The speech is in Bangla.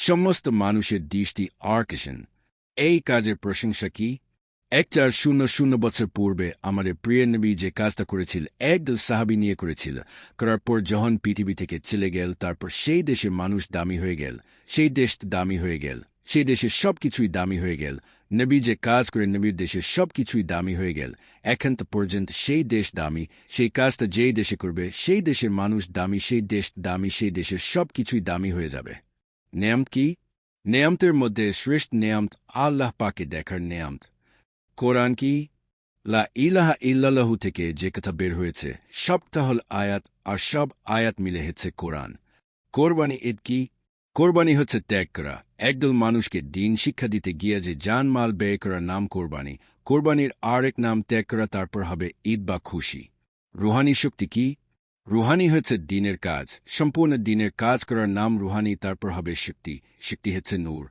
সমস্ত মানুষের দৃষ্টি আকর্ষণ। এই কাজের প্রশংসা কি? 1000 বছর পূর্বে আমাদের প্রিয় নবী যে কাজটা করেছিল, একদল সাহাবী নিয়ে করেছিল। করার পর যখন পৃথিবী থেকে চলে গেল, তারপর সেই দেশের মানুষ দামি হয়ে গেল, সেই দেশ দামি হয়ে গেল, সেই দেশের সবকিছুই দামি হয়ে গেল। নবী যে কাজ করে নবীর দেশের সবকিছুই দামি হয়ে গেল। এখন তো পর্যন্ত সেই দেশ দামি, সেই কাজটা যেই দেশে করবে সেই দেশের মানুষ দামি, সেই দেশ দামি, সেই দেশের সবকিছুই দামি হয়ে যাবে। নেয়ামত কি? নেয়ামতের মধ্যে শ্রেষ্ঠ নেয়ামত আল্লাহ পাকে দেখার নেয়ামত। কোরআন কি? লা ইলাহা ইল্লাল্লাহু থেকে যে কথা বের হয়েছে সবটা হল আয়াত, আর সব আয়াত মিলে হচ্ছে কোরআন। কোরবানি ঈদ কি? কোরবানি হচ্ছে ত্যাগ করা। একদল মানুষকে দিন শিক্ষা দিতে গিয়ে যে জানমাল ব্যয় করার নাম কোরবানি। কোরবানির আরেক নাম ত্যাগ করা, তারপর হবে ঈদ বা খুশি। রুহানি শক্তি কি? রুহানি হচ্ছে দিনের কাজ, সম্পূর্ণ দিনের কাজ করার নাম রুহানি, তারপর হবে শক্তি। শক্তি হচ্ছে নূর।